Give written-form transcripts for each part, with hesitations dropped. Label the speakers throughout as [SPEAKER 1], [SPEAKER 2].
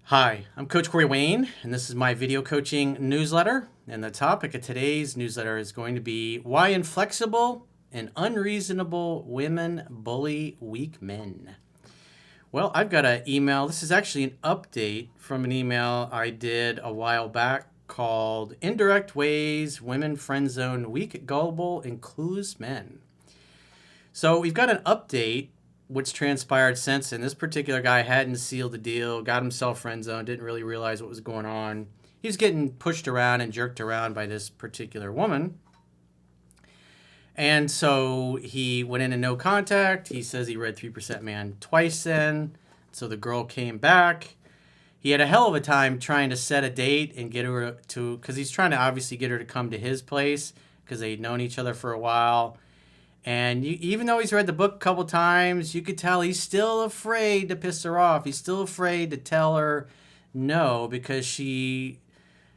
[SPEAKER 1] Hi, I'm Coach Corey Wayne, and this is my video coaching newsletter. And the topic of today's newsletter is going to be why inflexible and unreasonable women bully weak men. Well, I've got an email. This is actually an update from an email I did a while back called Indirect Ways Women Friend Zone Weak, Gullible, and Clueless Men. So we've got an update what's transpired since, and this particular guy hadn't sealed the deal, got himself friend zoned, didn't really realize what was going on. He was getting pushed around and jerked around by this particular woman. And so he went in no contact. He says he read 3% Man twice then. So the girl came back. He had a hell of a time trying to set a date and get her to, because he's trying to obviously get her to come to his place because they'd known each other for a while. And even though he's read the book a couple times, you could tell he's still afraid to piss her off. He's still afraid to tell her no because she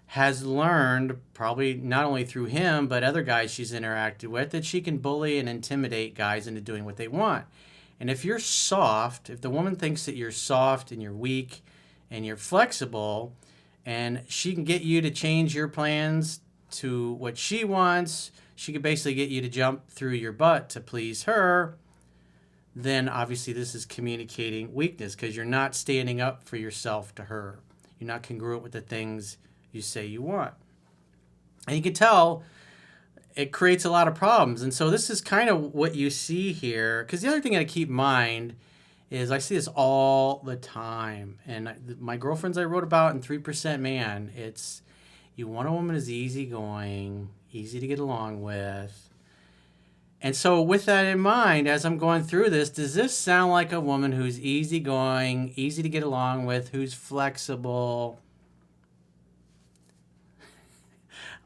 [SPEAKER 1] has learned, probably not only through him, but other guys she's interacted with, that she can bully and intimidate guys into doing what they want. And if you're soft, if the woman thinks that you're soft and you're weak and you're flexible, and she can get you to change your plans to what she wants, she could basically get you to jump through your butt to please her, then obviously this is communicating weakness because you're not standing up for yourself to her. You're not congruent with the things you say you want. And you can tell it creates a lot of problems. And so this is kind of what you see here. Because the other thing I keep in mind is I see this all the time. And my girlfriends I wrote about in 3% Man, it's you want a woman who's easygoing, easy to get along with. And so with that in mind, as I'm going through this, does this sound like a woman who's easygoing, easy to get along with, who's flexible?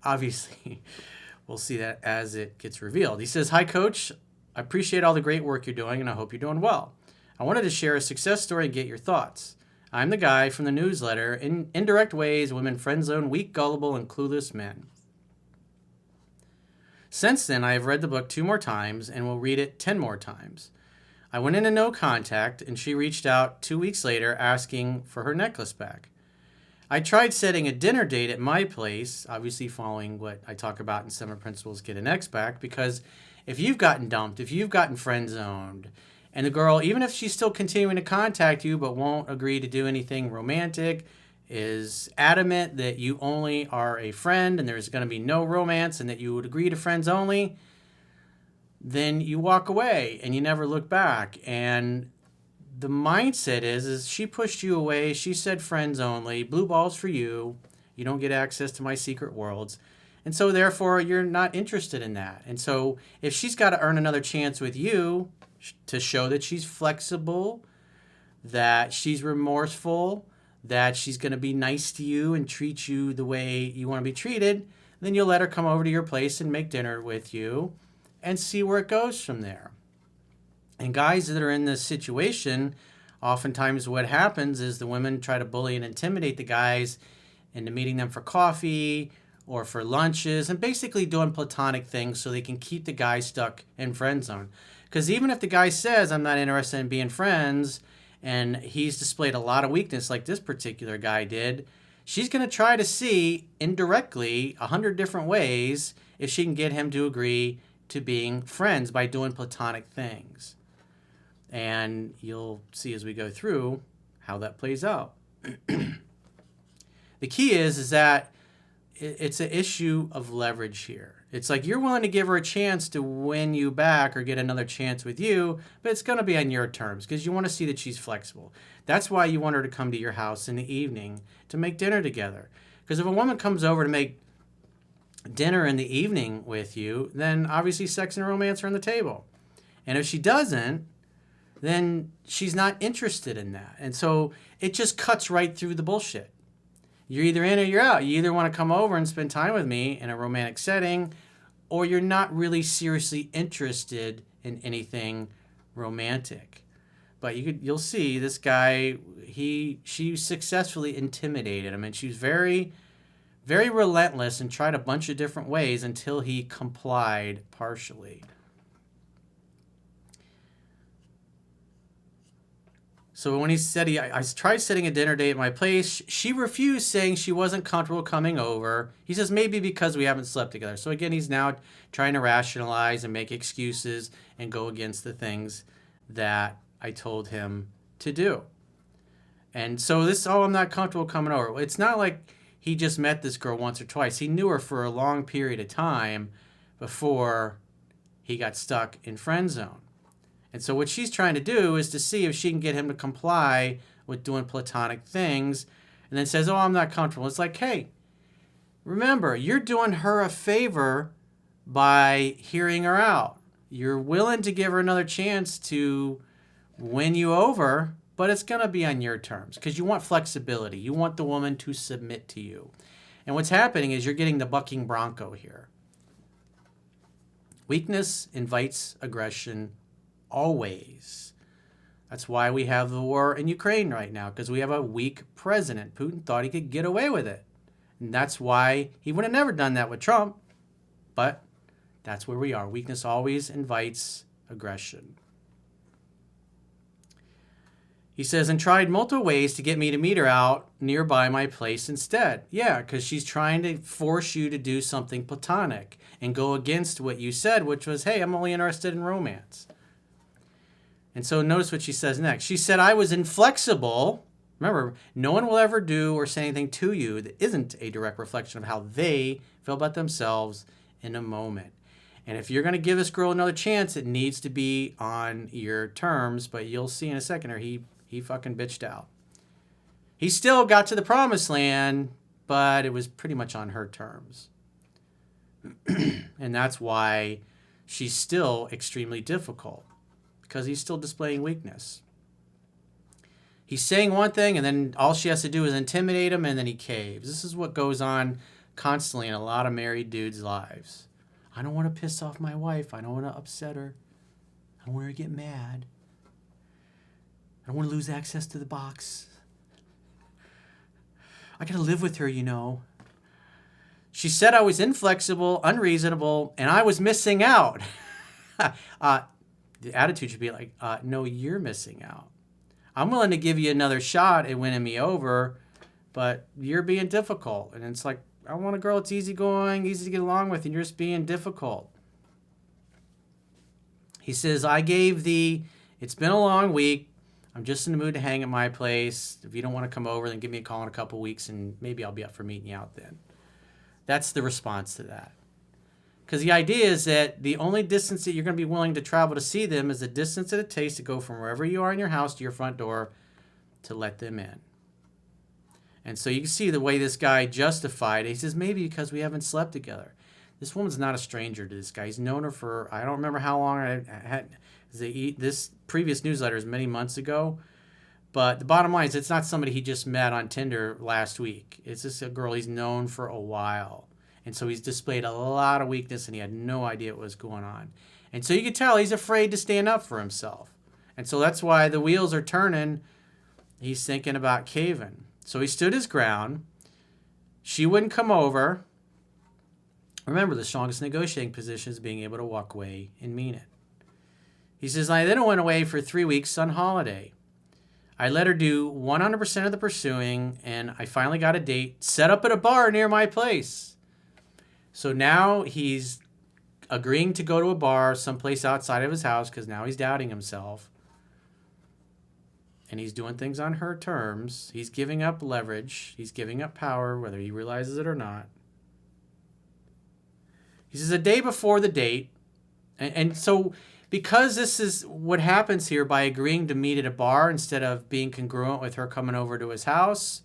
[SPEAKER 1] Obviously, we'll see that as it gets revealed. He says, "Hi, Coach. I appreciate all the great work you're doing, and I hope you're doing well. I wanted to share a success story and get your thoughts. I'm the guy from the newsletter, Indirect Ways Women Friend Zone Weak, Gullible, and Clueless Men. Since then, I have read the book 2 more times and will read it 10 more times. I went into no contact, and she reached out 2 weeks later asking for her necklace back. I tried setting a dinner date at my place, obviously following what I talk about in 7 Principles Get an Ex Back, because if you've gotten dumped, if you've gotten friend zoned, and the girl, even if she's still continuing to contact you but won't agree to do anything romantic, is adamant that you only are a friend and there's going to be no romance and that you would agree to friends only, then you walk away and you never look back. And the mindset is she pushed you away. She said friends only, blue balls for you. You don't get access to my secret worlds. And so therefore you're not interested in that. And so if she's got to earn another chance with you to show that she's flexible, that she's remorseful, that she's going to be nice to you and treat you the way you want to be treated, then you'll let her come over to your place and make dinner with you and see where it goes from there. And guys that are in this situation, oftentimes what happens is the women try to bully and intimidate the guys into meeting them for coffee or for lunches and basically doing platonic things so they can keep the guy stuck in friend zone. Because even if the guy says, I'm not interested in being friends, and he's displayed a lot of weakness like this particular guy did, she's going to try to see indirectly 100 different ways if she can get him to agree to being friends by doing platonic things. And you'll see as we go through how that plays out. The key is that it's an issue of leverage here. It's like you're willing to give her a chance to win you back or get another chance with you, but it's going to be on your terms because you want to see that she's flexible. That's why you want her to come to your house in the evening to make dinner together. Because if a woman comes over to make dinner in the evening with you, then obviously sex and romance are on the table. And if she doesn't, then she's not interested in that. And so it just cuts right through the bullshit. You're either in or you're out. You either want to come over and spend time with me in a romantic setting, or you're not really seriously interested in anything romantic. But you'll see this guy, she successfully intimidated him, and she was very, very relentless and tried a bunch of different ways until he complied partially. So when he said I tried setting a dinner date at my place, she refused, saying she wasn't comfortable coming over. He says maybe because we haven't slept together. So again, he's now trying to rationalize and make excuses and go against the things that I told him to do. And so this, oh, I'm not comfortable coming over. It's not like he just met this girl once or twice. He knew her for a long period of time before he got stuck in friend zone. And so what she's trying to do is to see if she can get him to comply with doing platonic things, and then says, oh, I'm not comfortable. It's like, hey, remember, you're doing her a favor by hearing her out. You're willing to give her another chance to win you over, but it's going to be on your terms because you want flexibility. You want the woman to submit to you. And what's happening is you're getting the bucking bronco here. Weakness invites aggression always. That's why we have the war in Ukraine right now, because we have a weak president. Putin thought he could get away with it. And that's why he would have never done that with Trump. But that's where we are. Weakness always invites aggression. He says, and tried multiple ways to get me to meet her out nearby my place instead. Yeah, because she's trying to force you to do something platonic and go against what you said, which was, hey, I'm only interested in romance. And so notice what she says next. She said, I was inflexible. Remember, no one will ever do or say anything to you that isn't a direct reflection of how they feel about themselves in a moment. And if you're going to give this girl another chance, it needs to be on your terms. But you'll see in a second here, he fucking bitched out. He still got to the promised land, but it was pretty much on her terms. And that's why she's still extremely difficult, because he's still displaying weakness. He's saying one thing, and then all she has to do is intimidate him, and then he caves. This is what goes on constantly in a lot of married dudes' lives. I don't want to piss off my wife. I don't want to upset her. I don't want her to get mad. I don't want to lose access to the box. I got to live with her, you know. She said I was inflexible, unreasonable, and I was missing out. The attitude should be like, no, you're missing out. I'm willing to give you another shot at winning me over, but you're being difficult. And it's like, I want a girl that's easygoing, easy to get along with, and you're just being difficult. He says, it's been a long week. I'm just in the mood to hang at my place. If you don't want to come over, then give me a call in a couple weeks, and maybe I'll be up for meeting you out then. That's the response to that. Because the idea is that the only distance that you're going to be willing to travel to see them is the distance that it takes to go from wherever you are in your house to your front door to let them in. And so you can see the way this guy justified it. He says, maybe because we haven't slept together. This woman's not a stranger to this guy. He's known her for, I don't remember how long. I had this previous newsletter is many months ago. But the bottom line is it's not somebody he just met on Tinder last week. It's just a girl he's known for a while. And so he's displayed a lot of weakness, and he had no idea what was going on. And so you can tell he's afraid to stand up for himself. And so that's why the wheels are turning. He's thinking about caving. So he stood his ground. She wouldn't come over. Remember, the strongest negotiating position is being able to walk away and mean it. He says, I then went away for 3 weeks on holiday. I let her do 100% of the pursuing, and I finally got a date set up at a bar near my place. So now he's agreeing to go to a bar someplace outside of his house because now he's doubting himself. And he's doing things on her terms. He's giving up leverage. He's giving up power, whether he realizes it or not. He says a day before the date. And so because this is what happens here by agreeing to meet at a bar instead of being congruent with her coming over to his house,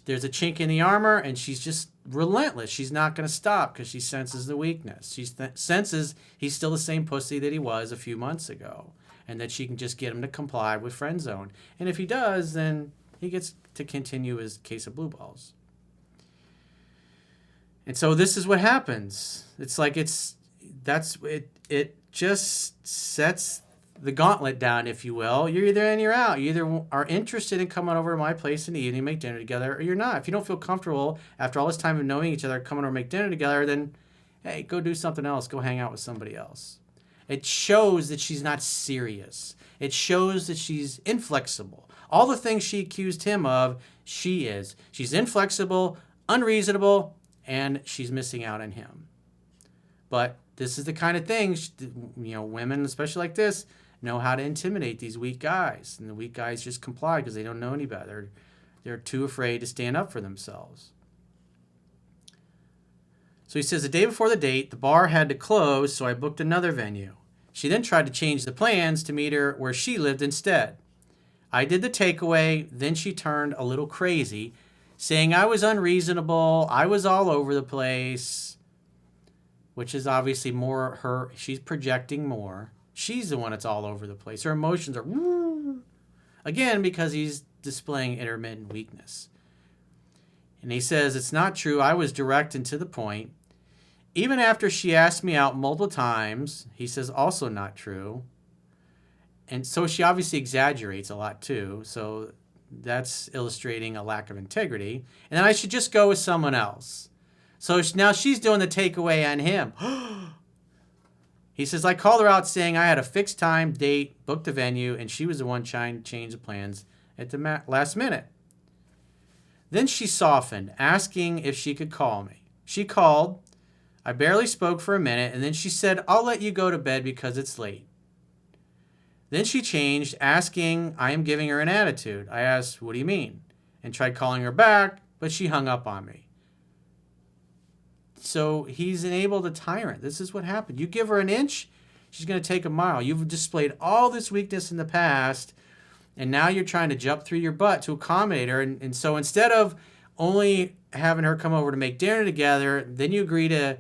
[SPEAKER 1] there's a chink in the armor, and she's just relentless. She's not going to stop because she senses the weakness. She senses he's still the same pussy that he was a few months ago, and that she can just get him to comply with friend zone. And if he does, then he gets to continue his case of blue balls. And so this is what happens. It's like it just sets the gauntlet down, if you will. You're either in or you're out. You either are interested in coming over to my place in the evening, make dinner together, or you're not. If you don't feel comfortable after all this time of knowing each other, coming over and make dinner together, then, hey, go do something else. Go hang out with somebody else. It shows that she's not serious. It shows that she's inflexible. All the things she accused him of, she is. She's inflexible, unreasonable, and she's missing out on him. But this is the kind of thing, women, especially like this, know how to intimidate these weak guys. And the weak guys just comply because they don't know any better. They're too afraid to stand up for themselves. So he says, the day before the date, the bar had to close, so I booked another venue. She then tried to change the plans to meet her where she lived instead. I did the takeaway, then she turned a little crazy, saying I was unreasonable, I was all over the place, which is obviously more her. She's projecting more. She's the one that's all over the place. Her emotions are, woo, again, because he's displaying intermittent weakness. And he says, it's not true. I was direct and to the point. Even after she asked me out multiple times, he says, also not true. And so she obviously exaggerates a lot too. So that's illustrating a lack of integrity. And then I should just go with someone else. So now she's doing the takeaway on him. He says, I called her out saying I had a fixed time, date, booked a venue, and she was the one trying to change the plans at the last minute. Then she softened, asking if she could call me. She called. I barely spoke for a minute, and then she said, I'll let you go to bed because it's late. Then she changed, asking I am giving her an attitude. I asked, what do you mean? And tried calling her back, but she hung up on me. So he's enabled a tyrant. This is what happened. You give her an inch, she's going to take a mile. You've displayed all this weakness in the past, and now you're trying to jump through your butt to accommodate her. And so instead of only having her come over to make dinner together, then you agree to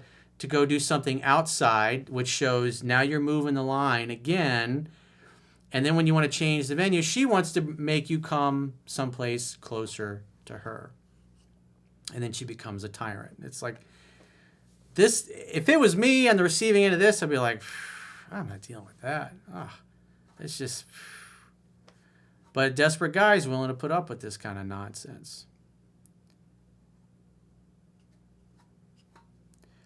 [SPEAKER 1] go do something outside, which shows now you're moving the line again. And then when you want to change the venue, she wants to make you come someplace closer to her. And then she becomes a tyrant. It's like this. If it was me on the receiving end of this, I'd be like, I'm not dealing with that. It's just. But a desperate guy is willing to put up with this kind of nonsense.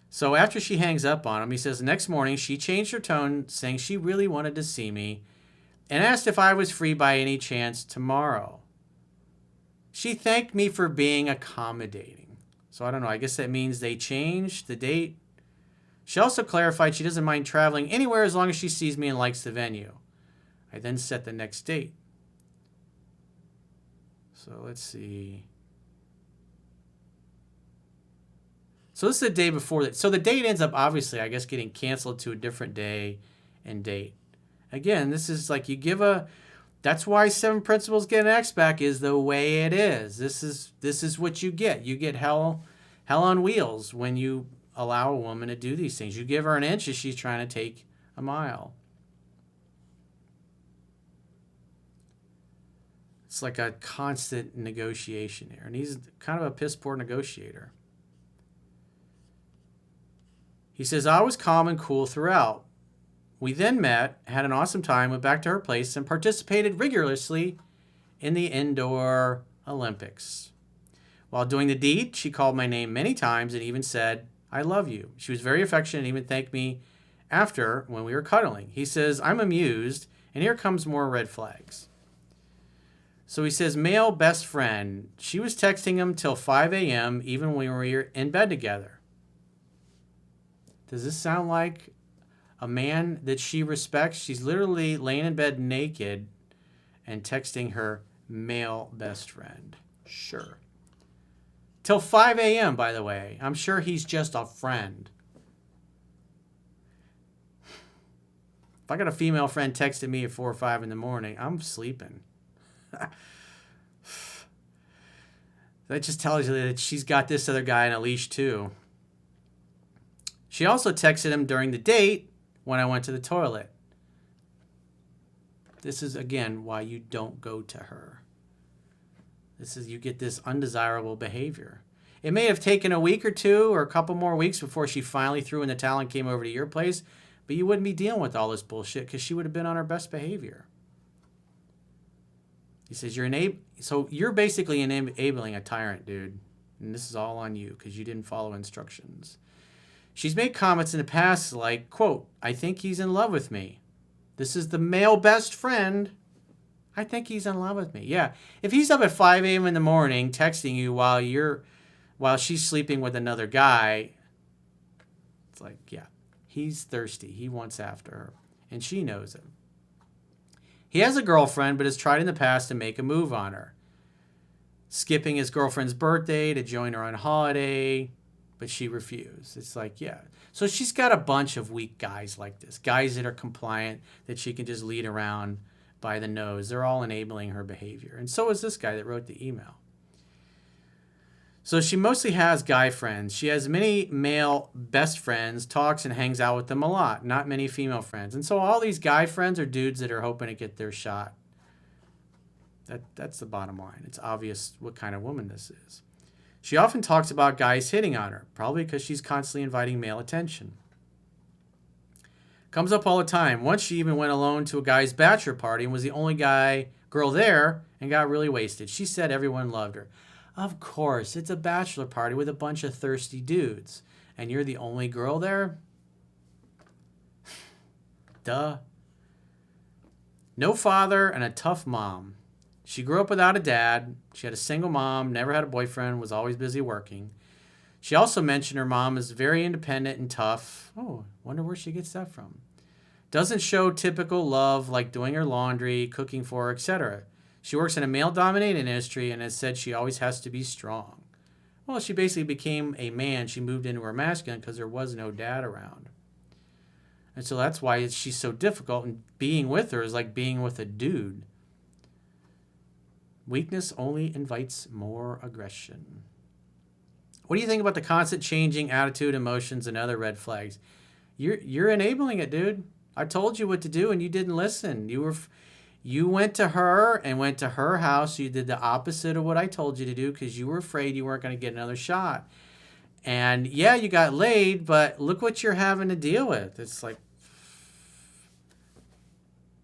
[SPEAKER 1] So after she hangs up on him, he says, the next morning she changed her tone, saying she really wanted to see me and asked if I was free by any chance tomorrow. She thanked me for being accommodating. So I don't know. I guess that means they changed the date. She also clarified she doesn't mind traveling anywhere as long as she sees me and likes the venue. I then set the next date. So let's see. So this is the day before that. So the date ends up obviously, I guess, getting canceled to a different day and date. Again, this is like you give a. That's why 7 Principles Get an X back is the way it is. This is what you get. You get hell on wheels when you allow a woman to do these things. You give her an inch as she's trying to take a mile. It's like a constant negotiation here. And he's kind of a piss poor negotiator. He says, I was calm and cool throughout. We then met, had an awesome time, went back to her place, and participated rigorously in the indoor Olympics. While doing the deed, she called my name many times and even said, I love you. She was very affectionate and even thanked me after when we were cuddling. He says, I'm amused, and here comes more red flags. So he says, male best friend. She was texting him till 5 a.m. even when we were in bed together. Does this sound like a man that she respects? She's literally laying in bed naked and texting her male best friend. Sure. Till 5 a.m., by the way. I'm sure he's just a friend. If I got a female friend texting me at 4 or 5 in the morning, I'm sleeping. That just tells you that she's got this other guy on a leash too. She also texted him during the date when I went to the toilet. This is, again, why you don't go to her. You get this undesirable behavior. It may have taken a week or two or a couple more weeks before she finally threw in the towel and came over to your place, but you wouldn't be dealing with all this bullshit because she would have been on her best behavior. He says, you're basically enabling a tyrant, dude. And this is all on you because you didn't follow instructions. She's made comments in the past like, quote, I think he's in love with me. This is the male best friend. I think he's in love with me. Yeah. If he's up at 5 a.m. in the morning texting you while she's sleeping with another guy, it's like, yeah, he's thirsty. He wants after her. And she knows it. He has a girlfriend, but has tried in the past to make a move on her. Skipping his girlfriend's birthday to join her on holiday, but she refused. It's like, yeah. So she's got a bunch of weak guys like this. Guys that are compliant, that she can just lead around by the nose. They're all enabling her behavior. And so is this guy that wrote the email. So she mostly has guy friends. She has many male best friends, talks and hangs out with them a lot. Not many female friends. And so all these guy friends are dudes that are hoping to get their shot. That's the bottom line. It's obvious what kind of woman this is. She often talks about guys hitting on her, probably because she's constantly inviting male attention. Comes up all the time. Once she even went alone to a guy's bachelor party and was the only girl there and got really wasted. She said everyone loved her. Of course, it's a bachelor party with a bunch of thirsty dudes. And you're the only girl there? Duh. No father and a tough mom. She grew up without a dad. She had a single mom, never had a boyfriend, was always busy working. She also mentioned her mom is very independent and tough. Oh, wonder where she gets that from. Doesn't show typical love like doing her laundry, cooking for her, etc. She works in a male-dominated industry and has said she always has to be strong. Well, she basically became a man. She moved into her masculine because there was no dad around. And so that's why she's so difficult, and being with her is like being with a dude. Weakness only invites more aggression. What do you think about the constant changing attitude, emotions, and other red flags? You're enabling it, dude. I told you what to do, and you didn't listen. You went to her and went to her house. You did the opposite of what I told you to do because you were afraid you weren't going to get another shot. And yeah, you got laid, but look what you're having to deal with. It's like,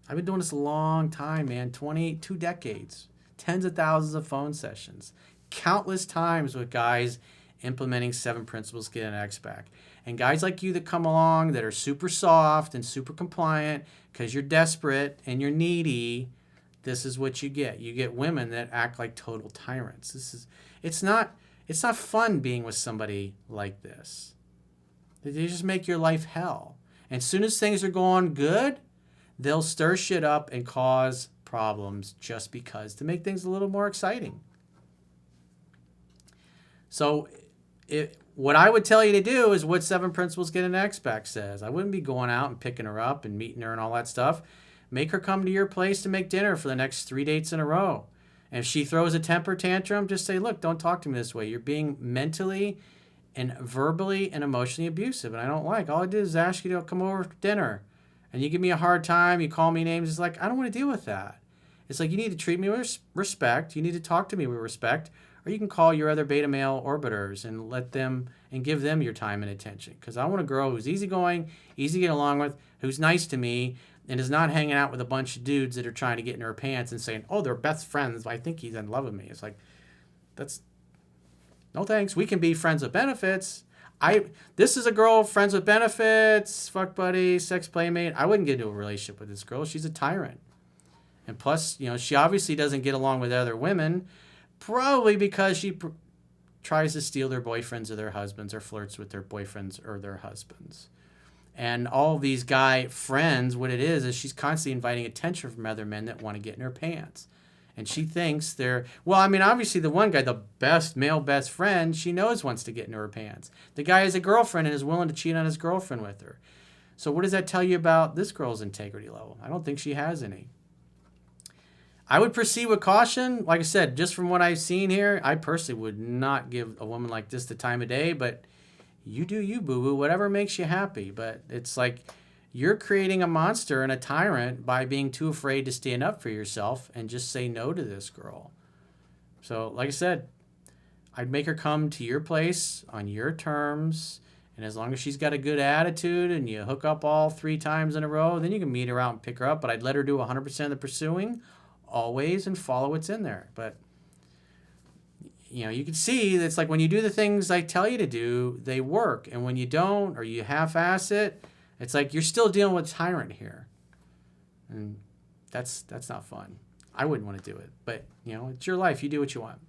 [SPEAKER 1] I've been doing this a long time, man. 22 decades. Tens of thousands of phone sessions. Countless times with guys implementing 7 principles to get an X back. And guys like you that come along that are super soft and super compliant because you're desperate and you're needy, this is what you get. You get women that act like total tyrants. It's not fun being with somebody like this. They just make your life hell. And as soon as things are going good, they'll stir shit up and cause problems just because, to make things a little more exciting. So what I would tell you to do is what 7 Principles Get an X Back says. I wouldn't be going out and picking her up and meeting her and all that stuff. Make her come to your place to make dinner for the next 3 dates in a row. And if she throws a temper tantrum, just say, look, don't talk to me this way. You're being mentally and verbally and emotionally abusive, and I don't like. All I did is ask you to come over for dinner. And you give me a hard time, you call me names. It's like, I don't want to deal with that. It's like, you need to treat me with respect. You need to talk to me with respect. Or you can call your other beta male orbiters and let them and give them your time and attention. Because I want a girl who's easygoing, easy to get along with, who's nice to me, and is not hanging out with a bunch of dudes that are trying to get in her pants and saying, oh, they're best friends. I think he's in love with me. It's like, no thanks. We can be friends with benefits. This is a girl, friends with benefits, fuck buddy, sex playmate. I wouldn't get into a relationship with this girl. She's a tyrant. And plus, she obviously doesn't get along with other women, probably because she tries to steal their boyfriends or their husbands, or flirts with their boyfriends or their husbands. And all these guy friends, what it is she's constantly inviting attention from other men that want to get in her pants. And she thinks obviously the one guy, the male best friend, she knows wants to get into her pants. The guy has a girlfriend and is willing to cheat on his girlfriend with her. So what does that tell you about this girl's integrity level? I don't think she has any. I would proceed with caution. Like I said, just from what I've seen here, I personally would not give a woman like this the time of day, but you do you, boo-boo, whatever makes you happy. But it's like, you're creating a monster and a tyrant by being too afraid to stand up for yourself and just say no to this girl. So, like I said, I'd make her come to your place on your terms. And as long as she's got a good attitude and you hook up all 3 times in a row, then you can meet her out and pick her up. But I'd let her do 100% of the pursuing always and follow what's in there. But you can see it's like when you do the things I tell you to do, they work. And when you don't, or you half-ass it, it's like you're still dealing with tyrant here. And that's not fun. I wouldn't want to do it. But, it's your life. You do what you want.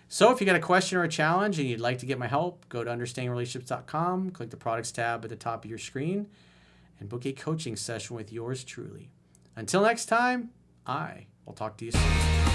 [SPEAKER 1] So if you got a question or a challenge and you'd like to get my help, go to understandingrelationships.com, click the products tab at the top of your screen, and book a coaching session with yours truly. Until next time, I will talk to you soon.